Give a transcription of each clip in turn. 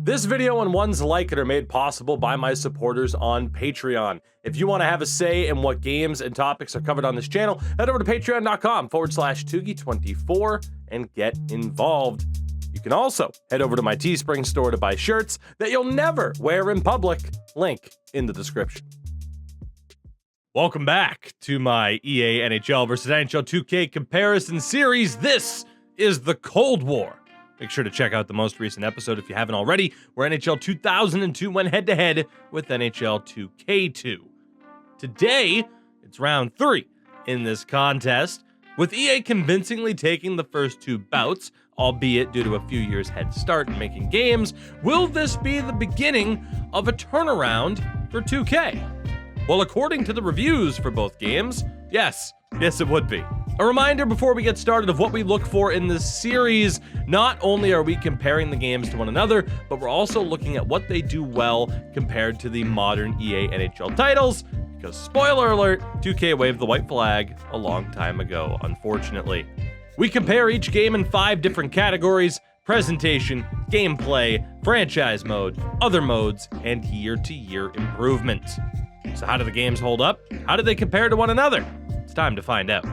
This video and ones like it are made possible by my supporters on Patreon. If you want to have a say in what games and topics are covered on this channel, head over to patreon.com/Toogie24 and get involved. You can also head over to my Teespring store to buy shirts that you'll never wear in public. Link in the description. Welcome back to my EA NHL vs. NHL 2K comparison series. This is the Cold War. Make sure to check out the most recent episode if you haven't already, where NHL 2002 went head-to-head with NHL 2K2. Today, it's round 3 in this contest, with EA convincingly taking the first 2 bouts, albeit due to a few years head start in making games. Will this be the beginning of a turnaround for 2K? Well, according to the reviews for both games, yes it would be. A reminder before we get started of what we look for in this series. Not only are we comparing the games to one another, but we're also looking at what they do well compared to the modern EA NHL titles, because spoiler alert, 2K waved the white flag a long time ago, unfortunately. We compare each game in 5 different categories: presentation, gameplay, franchise mode, other modes, and year-to-year improvement. So how do the games hold up? How do they compare to one another? It's time to find out.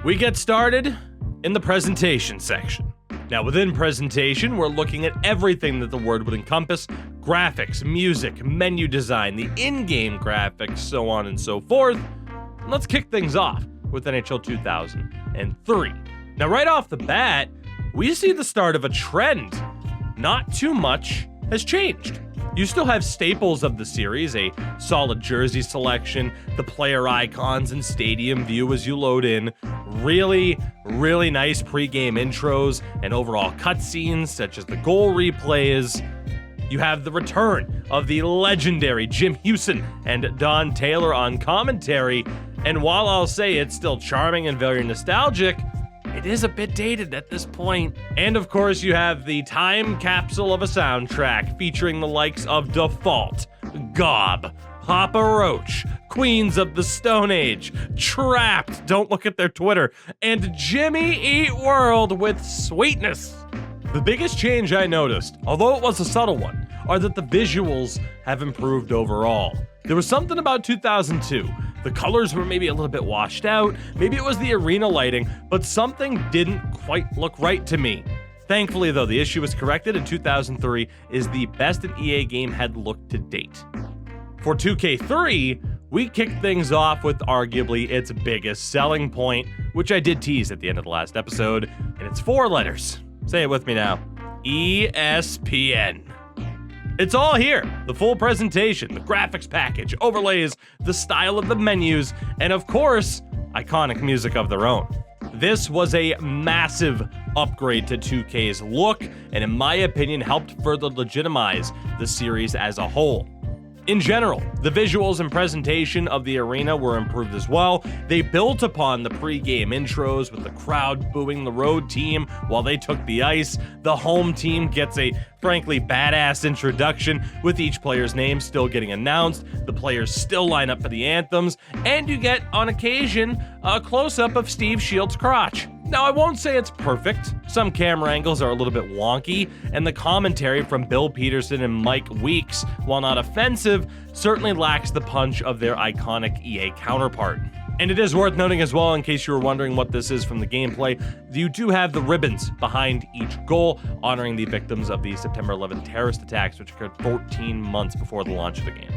We get started in the presentation section. Now, within presentation, we're looking at everything that the word would encompass: graphics, music, menu design, the in-game graphics, so on and so forth. And let's kick things off with NHL 2003. Now, right off the bat, we see the start of a trend. Not too much has changed. You still have staples of the series, a solid jersey selection, the player icons and stadium view as you load in, really nice pre-game intros and overall cutscenes such as the goal replays. You have the return of the legendary Jim Hewson and Don Taylor on commentary, and while I'll say it's still charming and very nostalgic, it is a bit dated at this point. And of course, you have the time capsule of a soundtrack featuring the likes of Default, Gob, Papa Roach, Queens of the Stone Age, Trapped, don't look at their Twitter, and Jimmy Eat World with Sweetness. The biggest change I noticed, although it was a subtle one, are that the visuals have improved overall. There was something about 2002. The colors were maybe a little bit washed out, maybe it was the arena lighting, but something didn't quite look right to me. Thankfully though, the issue was corrected, and 2003 is the best an EA game had looked to date. For 2K3, we kicked things off with arguably its biggest selling point, which I did tease at the end of the last episode, and it's 4 letters. Say it with me now: ESPN. It's all here. The full presentation, the graphics package, overlays, the style of the menus, and of course, iconic music of their own. This was a massive upgrade to 2K's look, and in my opinion, helped further legitimize the series as a whole. In general, the visuals and presentation of the arena were improved as well. They built upon the pre-game intros with the crowd booing the road team while they took the ice. The home team gets a frankly badass introduction with each player's name still getting announced. The players still line up for the anthems, and you get, on occasion, a close-up of Steve Shields' crotch. Now, I won't say it's perfect. Some camera angles are a little bit wonky, and the commentary from Bill Peterson and Mike Weeks, while not offensive, certainly lacks the punch of their iconic EA counterpart. And it is worth noting as well, in case you were wondering what this is from the gameplay, you do have the ribbons behind each goal, honoring the victims of the September 11 terrorist attacks, which occurred 14 months before the launch of the game.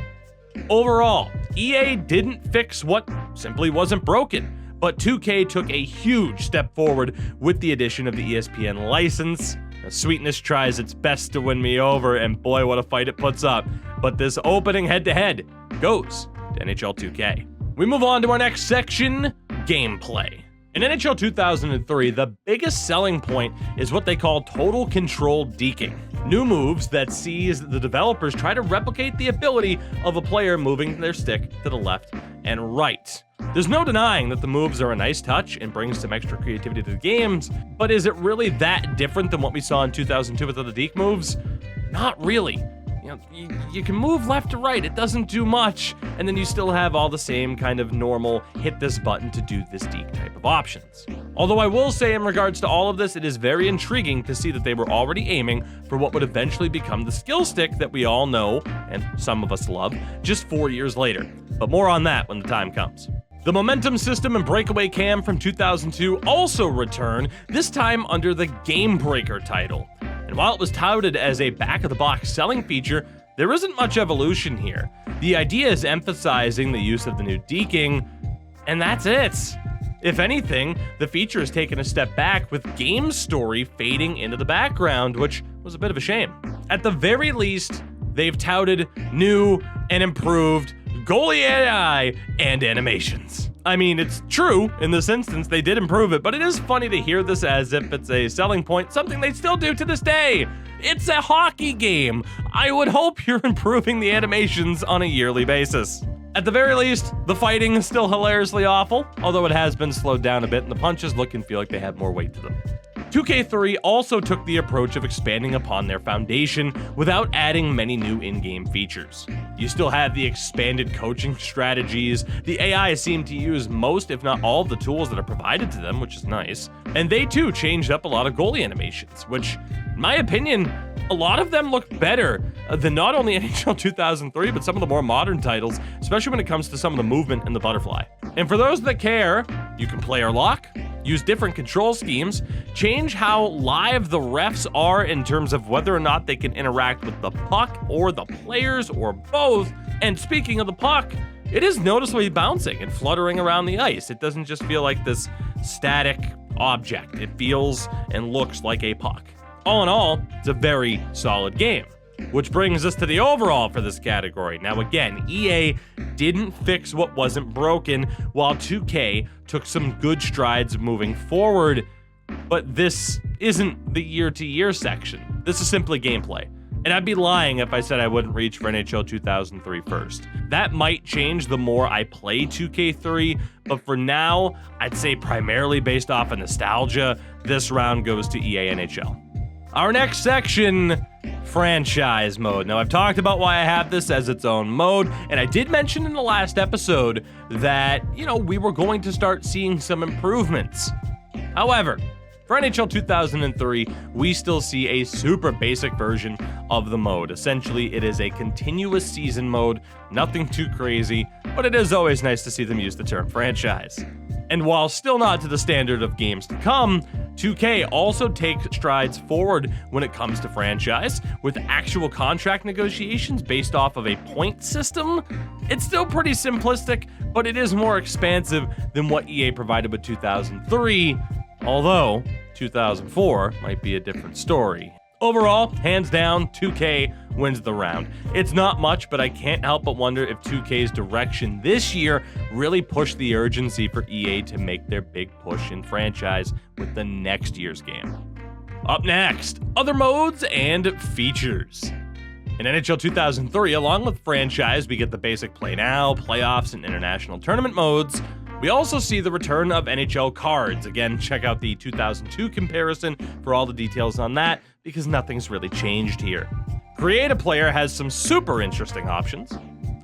Overall, EA didn't fix what simply wasn't broken, but 2K took a huge step forward with the addition of the ESPN license. Now, Sweetness tries its best to win me over, and boy, what a fight it puts up. But this opening head-to-head goes to NHL 2K. We move on to our next section: gameplay. In NHL 2003, the biggest selling point is what they call total control deking. New moves that sees the developers try to replicate the ability of a player moving their stick to the left and right. There's no denying that the moves are a nice touch and brings some extra creativity to the games, but is it really that different than what we saw in 2002 with the deke moves? Not really. you can move left to right. It doesn't do much. And then you still have all the same kind of normal hit this button to do this deke type of options. Although I will say in regards to all of this, it is very intriguing to see that they were already aiming for what would eventually become the skill stick that we all know, and some of us love, just 4 years later. But more on that when the time comes. The momentum system and breakaway cam from 2002 also return, this time under the Game Breaker title. And while it was touted as a back-of-the-box selling feature, there isn't much evolution here. The idea is emphasizing the use of the new deking, and that's it. If anything, the feature has taken a step back with game story fading into the background, which was a bit of a shame. At the very least, they've touted new and improved goalie AI and animations. I mean, it's true, in this instance, they did improve it, but it is funny to hear this as if it's a selling point, something they still do to this day. It's a hockey game. I would hope you're improving the animations on a yearly basis. At the very least, the fighting is still hilariously awful, although it has been slowed down a bit and the punches look and feel like they have more weight to them. 2K3 also took the approach of expanding upon their foundation without adding many new in-game features. You still have the expanded coaching strategies, the AI seem to use most if not all of the tools that are provided to them, which is nice, and they too changed up a lot of goalie animations, which, in my opinion, a lot of them look better than not only NHL 2003, but some of the more modern titles, especially when it comes to some of the movement and the butterfly. And for those that care, you can player lock, use different control schemes, change how live the refs are in terms of whether or not they can interact with the puck or the players or both. And speaking of the puck, it is noticeably bouncing and fluttering around the ice. It doesn't just feel like this static object. It feels and looks like a puck. All in all, it's a very solid game. Which brings us to the overall for this category. Now again, EA didn't fix what wasn't broken, while 2K took some good strides moving forward, but this isn't the year-to-year section. This is simply gameplay. And I'd be lying if I said I wouldn't reach for NHL 2003 first. That might change the more I play 2K3, but for now, I'd say primarily based off of nostalgia, this round goes to EA NHL. Our next section, franchise mode. Now, I've talked about why I have this as its own mode, and I did mention in the last episode that, we were going to start seeing some improvements. However, for NHL 2003, we still see a super basic version of the mode. Essentially, it is a continuous season mode, nothing too crazy, but it is always nice to see them use the term franchise. And while still not to the standard of games to come, 2K also takes strides forward when it comes to franchise, with actual contract negotiations based off of a point system. It's still pretty simplistic, but it is more expansive than what EA provided with 2003, although 2004 might be a different story. Overall, hands down, 2K wins the round. It's not much, but I can't help but wonder if 2K's direction this year really pushed the urgency for EA to make their big push in franchise with the next year's game. Up next, other modes and features. In NHL 2003, along with franchise, we get the basic play now, playoffs, and international tournament modes. We also see the return of NHL cards. Again, check out the 2002 comparison for all the details on that, because nothing's really changed here. Create a Player has some super interesting options.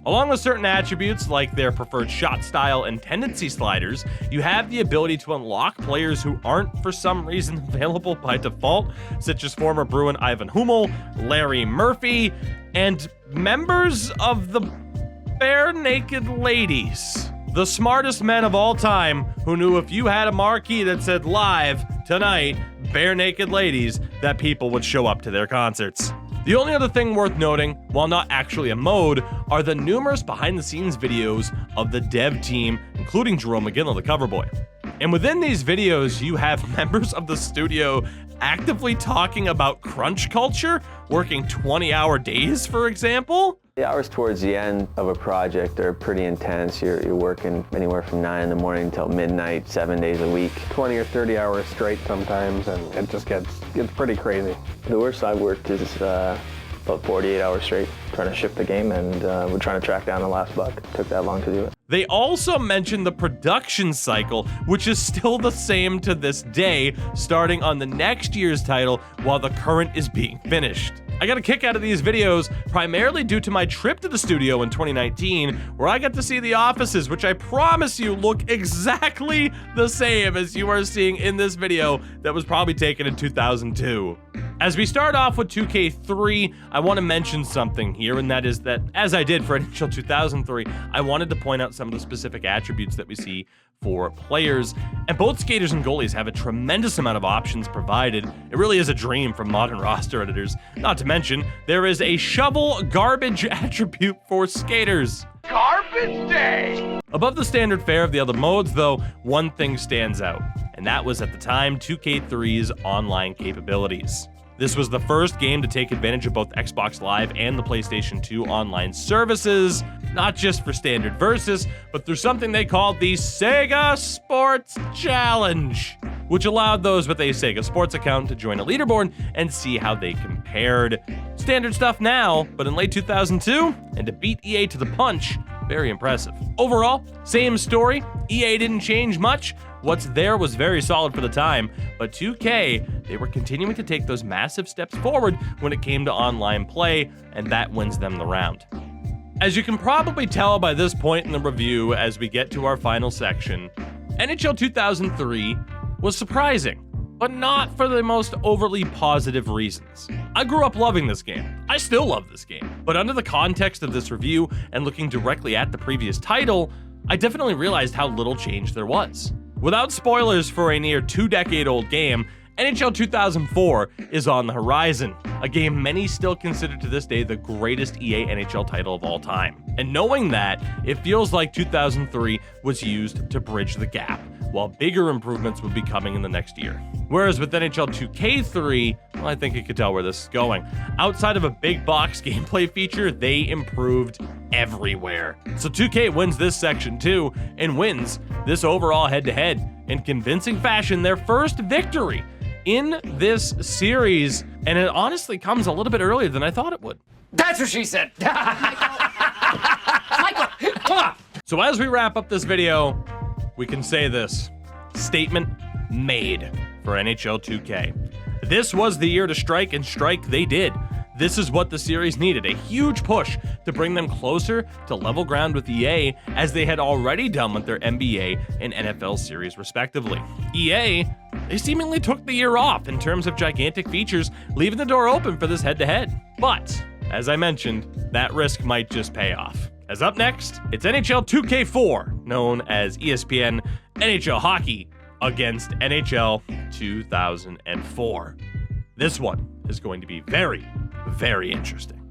Along with certain attributes like their preferred shot style and tendency sliders, you have the ability to unlock players who aren't for some reason available by default, such as former Bruin Ivan Hummel, Larry Murphy, and members of the Bare Naked Ladies. The smartest men of all time who knew if you had a marquee that said live tonight, Bare Naked Ladies, that people would show up to their concerts. The only other thing worth noting, while not actually a mode, are the numerous behind-the-scenes videos of the dev team, including Jerome McGinley, the cover boy. And within these videos, you have members of the studio actively talking about crunch culture, working 20-hour days, for example. The hours towards the end of a project are pretty intense. You're working anywhere from 9 in the morning till midnight, 7 days a week. 20 or 30 hours straight sometimes, and it just gets pretty crazy. The worst I've worked is about 48 hours straight trying to ship the game, and we're trying to track down the last buck. It took that long to do it. They also mentioned the production cycle, which is still the same to this day, starting on the next year's title while the current is being finished. I got a kick out of these videos primarily due to my trip to the studio in 2019, where I got to see the offices, which I promise you look exactly the same as you are seeing in this video that was probably taken in 2002. As we start off with 2K3, I want to mention something here, and that is that, as I did for NHL 2003, I wanted to point out some of the specific attributes that we see for players, and both skaters and goalies have a tremendous amount of options provided. It really is a dream for modern roster editors. Not to mention, there is a shovel garbage attribute for skaters. Garbage day! Above the standard fare of the other modes, though, one thing stands out, and that was at the time 2K3's online capabilities. This was the first game to take advantage of both Xbox Live and the PlayStation 2 online services, not just for standard versus, but through something they called the Sega Sports Challenge, which allowed those with a Sega Sports account to join a leaderboard and see how they compared. Standard stuff now, but in late 2002, and to beat EA to the punch, very impressive. Overall, same story. EA didn't change much. What's there was very solid for the time, but 2K, they were continuing to take those massive steps forward when it came to online play, and that wins them the round. As you can probably tell by this point in the review as we get to our final section, NHL 2003 was surprising, but not for the most overly positive reasons. I grew up loving this game. I still love this game, but under the context of this review and looking directly at the previous title, I definitely realized how little change there was. Without spoilers for a near 2-decade-old game, NHL 2004 is on the horizon, a game many still consider to this day the greatest EA NHL title of all time. And knowing that, it feels like 2003 was used to bridge the gap, while bigger improvements would be coming in the next year. Whereas with NHL 2K3, well, I think you could tell where this is going. Outside of a big box gameplay feature, they improved everywhere. So 2K wins this section too, and wins this overall head-to-head in convincing fashion, their first victory in this series, and it honestly comes a little bit earlier than I thought it would. That's what she said! Michael, come on! So as we wrap up this video, we can say this. Statement made for NHL 2K. This was the year to strike, and strike they did. This is what the series needed, a huge push to bring them closer to level ground with EA, as they had already done with their NBA and NFL series respectively. EA, they seemingly took the year off in terms of gigantic features, leaving the door open for this head-to-head. But, as I mentioned, that risk might just pay off. As up next, it's NHL 2K4, known as ESPN NHL Hockey, against NHL 2004. This one is going to be very, very interesting.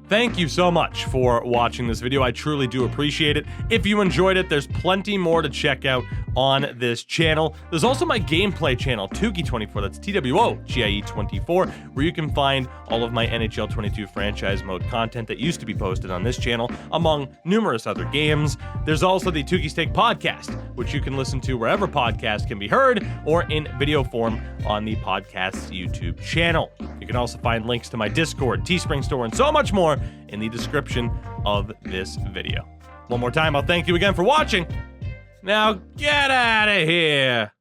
Thank you so much for watching this video. I truly do appreciate it. If you enjoyed it, there's plenty more to check out on this channel. There's also my gameplay channel, Twogie24, that's TWOGIE24, where you can find all of my NHL 22 franchise mode content that used to be posted on this channel, among numerous other games. There's also the Toogie Steak podcast, which you can listen to wherever podcasts can be heard, or in video form on the podcast's YouTube channel. You can also find links to my Discord, Teespring store, and so much more in the description of this video. One more time, I'll thank you again for watching. Now get out of here.